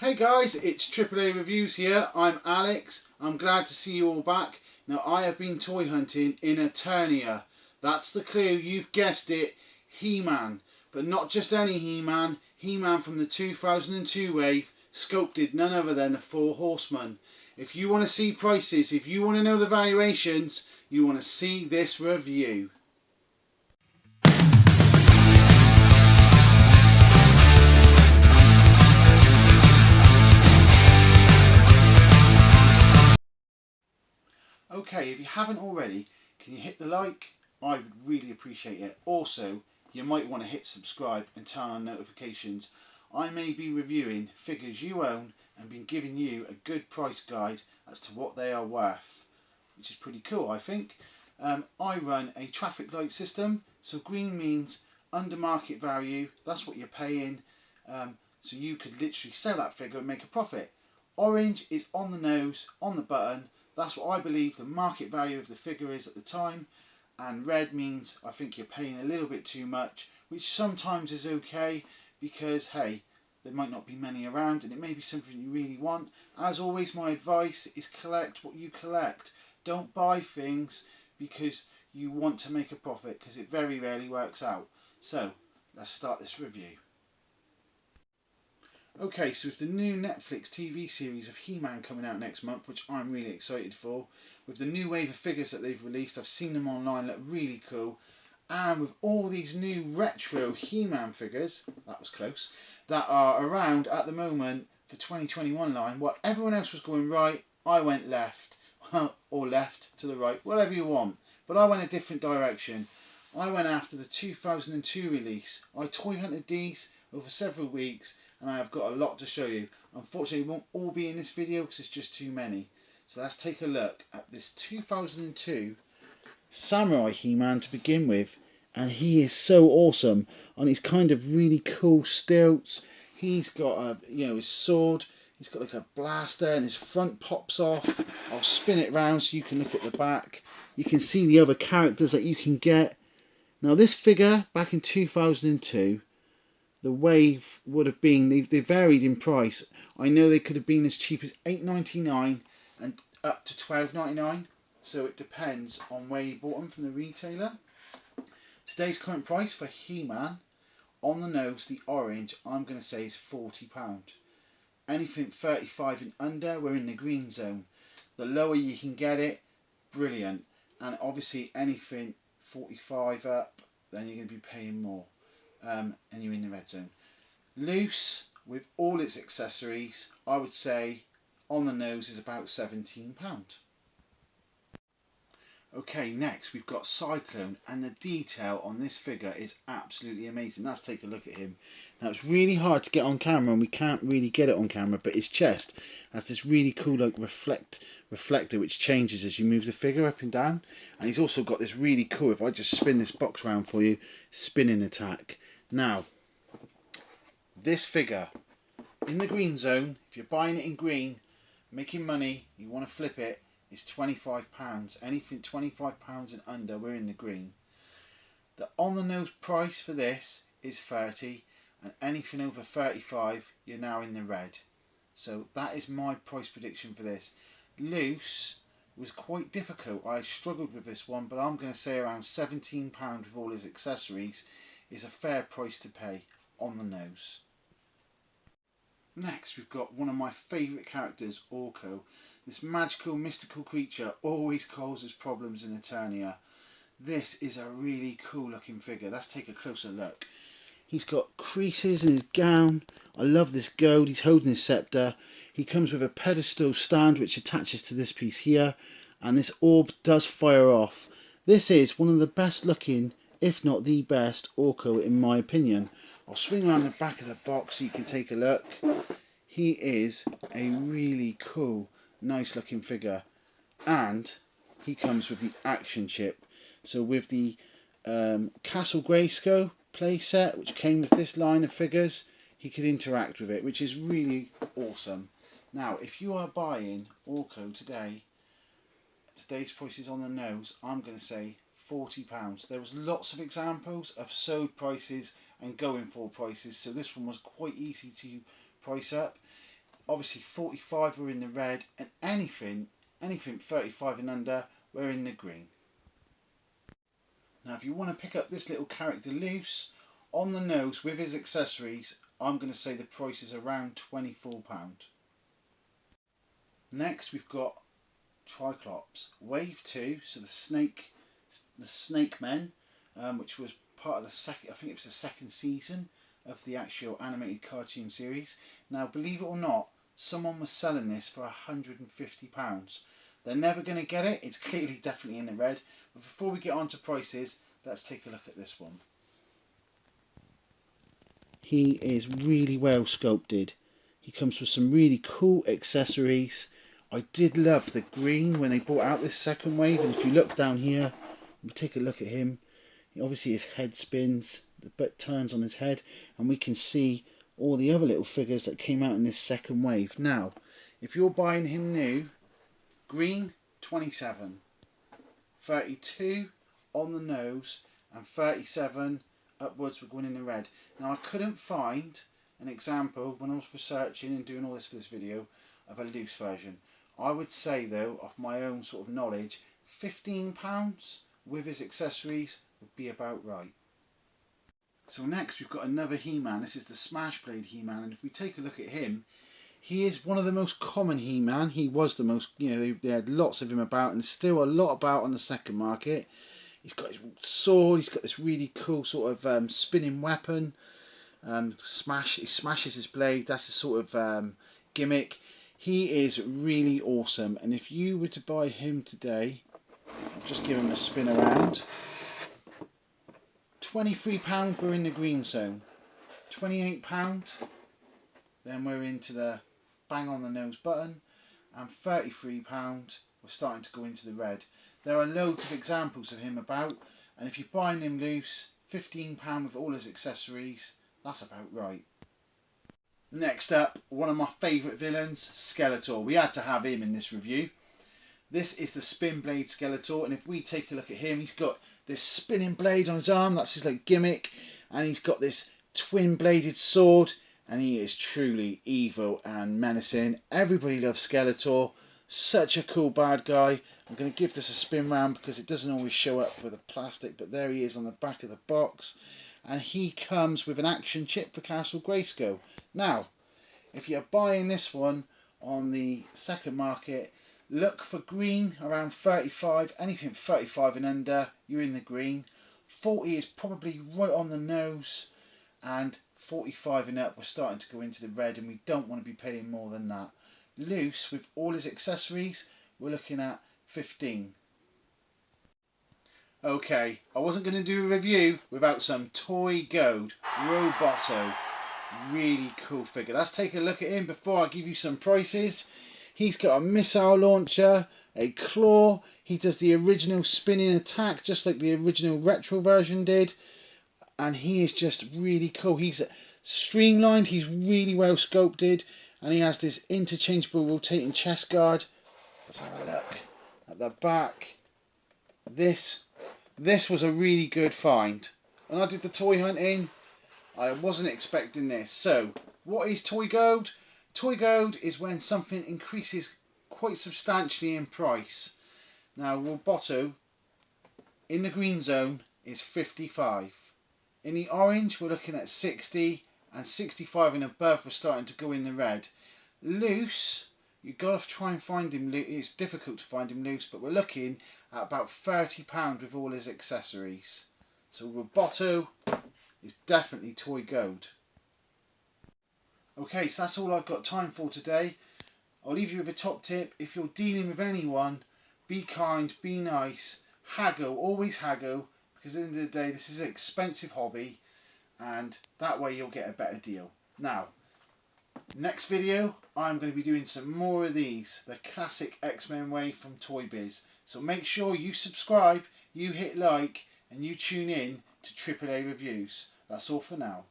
Hey guys, it's AAA Reviews here. I'm Alex. I'm glad to see you all back. Now I have been toy hunting in Eternia. That's the clue, you've guessed it, He-Man. But not just any He-Man, He-Man from the 2002 wave, sculpted none other than the Four Horsemen. If you want to see prices, if you want to know the valuations, you want to see this review. Okay, if you haven't already, can you hit the like? I would really appreciate it. Also, you might want to hit subscribe and turn on notifications. I may be reviewing figures you own and been giving you a good price guide as to what they are worth, which is pretty cool, I think. I run a traffic light system, so green means under market value, that's what you're paying, so you could literally sell that figure and make a profit. Orange is on the nose, on the button. That's what I believe the market value of the figure is at the time. And red means I think you're paying a little bit too much, which sometimes is okay because, hey, there might not be many around and it may be something you really want. As always, my advice is collect what you collect. Don't buy things because you want to make a profit, because it very rarely works out. So, let's start this review. Okay, so with the new Netflix TV series of He-Man coming out next month, which I'm really excited for, with the new wave of figures that they've released, I've seen them online, look really cool, and with all these new retro He-Man figures, that was close, that are around at the moment for 2021 line, while everyone else was going right, I went left, or left to the right, whatever you want, but I went a different direction. I went after the 2002 release. I toy hunted these over several weeks and I have got a lot to show you. Unfortunately, it won't all be in this video because it's just too many. So let's take a look at this 2002 Samurai He-Man to begin with. And he is so awesome on his kind of really cool stilts. He's got his sword. He's got like a blaster and his front pops off. I'll spin it round so you can look at the back. You can see the other characters that you can get. Now this figure, back in 2002, the wave would have been, they varied in price. I know they could have been as cheap as $8.99 and up to $12.99. So it depends on where you bought them from the retailer. Today's current price for He-Man, on the nose, the orange, I'm going to say is £40. Anything 35 and under, we're in the green zone. The lower you can get it, brilliant. And obviously anything 45 up, then you're going to be paying more, and you're in the red zone. Loose, with all its accessories, I would say on the nose is about £17. Okay, next we've got Sy-Klone, and the detail on this figure is absolutely amazing. Let's take a look at him. Now it's really hard to get on camera and we can't really get it on camera, but his chest has this really cool like reflector which changes as you move the figure up and down, and he's also got this really cool, if I just spin this box round for you, spinning attack. Now this figure in the green zone, if you're buying it in green, making money, you want to flip it, is £25. Anything £25 and under, we're in the green. The on the nose price for this is £30, and anything over £35, you're now in the red. So that is my price prediction for this. Loose was quite difficult. I struggled with this one, but I'm going to say around £17 with all his accessories is a fair price to pay on the nose. Next we've got one of my favourite characters, Orko. This magical mystical creature always causes problems in Eternia. This is a really cool looking figure. Let's take a closer look. He's got creases in his gown. I love this gold. He's holding his scepter. He comes with a pedestal stand which attaches to this piece here, and this orb does fire off. This is one of the best looking, if not the best, Orko in my opinion. I'll swing around the back of the box so you can take a look. He is a really cool, nice looking figure, and he comes with the action chip. So with the Castle Grayskull playset, which came with this line of figures, he could interact with it, which is really awesome. Now, if you are buying Orko today, today's price is on the nose, I'm going to say £40. There was lots of examples of sold prices and going for prices, so this one was quite easy to price up. Obviously 45 we're in the red, and anything 35 and under we're in the green. Now if you want to pick up this little character loose on the nose with his accessories, I'm going to say the price is around £24. Next we've got Tri-Klops Wave 2, so the snake men, which was part of the second, I think it was the second season of the actual animated cartoon series. Now believe it or not, someone was selling this for £150. They're never going to get it, it's clearly definitely in the red. But before we get on to prices, let's take a look at this one. He is really well sculpted. He comes with some really cool accessories. I did love the green when they brought out this second wave, and if you look down here, we'll take a look at him. Obviously his head spins, the butt turns on his head, and we can see all the other little figures that came out in this second wave. Now, if you're buying him new, green 27, 32 on the nose, and 37 upwards we're going in the red. Now I couldn't find an example when I was researching and doing all this for this video of a loose version. I would say though, off my own sort of knowledge, £15 with his accessories would be about right. So next we've got another He-Man. This is the Smash Blade He-Man, and if we take a look at him, he is one of the most common He-Man. He was the most, they had lots of him about, and still a lot about on the second market. He's got his sword, he's got this really cool sort of spinning weapon. He smashes his blade, that's his sort of gimmick. He is really awesome, and if you were to buy him today, I'll just give him a spin around. £23 we're in the green zone. £28 then we're into the bang on the nose button, and £33 we're starting to go into the red. There are loads of examples of him about, and if you're buying him loose, £15 with all his accessories, that's about right. Next up, one of my favourite villains, Skeletor. We had to have him in this review. This is the Spin Blade Skeletor, and if we take a look at him, he's got this spinning blade on his arm, that's his like gimmick, and he's got this twin bladed sword, and he is truly evil and menacing. Everybody loves Skeletor, such a cool bad guy. I'm going to give this a spin round because it doesn't always show up with the plastic, but there he is on the back of the box, and he comes with an action chip for Castle Grayskull. Now, if you're buying this one on the second market, look for green around 35, anything 35 and under, you're in the green. 40 is probably right on the nose, and 45 and up, we're starting to go into the red, and we don't want to be paying more than that. Loose, with all his accessories, we're looking at 15. Okay, I wasn't going to do a review without some toy gold. Roboto, really cool figure. Let's take a look at him before I give you some prices. He's got a missile launcher, a claw, he does the original spinning attack just like the original retro version did, and he is just really cool. He's streamlined, he's really well sculpted, and he has this interchangeable rotating chest guard. Let's have a look at the back. This was a really good find. When I did the toy hunting, I wasn't expecting this. So, what is toy gold? Toy gold is when something increases quite substantially in price. Now, Roboto in the green zone is 55. In the orange, we're looking at 60, and 65 and above, we're starting to go in the red. Loose, you've got to try and find him loose. It's difficult to find him loose, but we're looking at about £30 with all his accessories. So Roboto is definitely toy gold. Okay, so that's all I've got time for today. I'll leave you with a top tip. If you're dealing with anyone, be kind, be nice, haggle, always haggle, because at the end of the day, this is an expensive hobby, and that way you'll get a better deal. Now, next video, I'm going to be doing some more of these, the classic X-Men wave from Toy Biz. So make sure you subscribe, you hit like, and you tune in to AAA Reviews. That's all for now.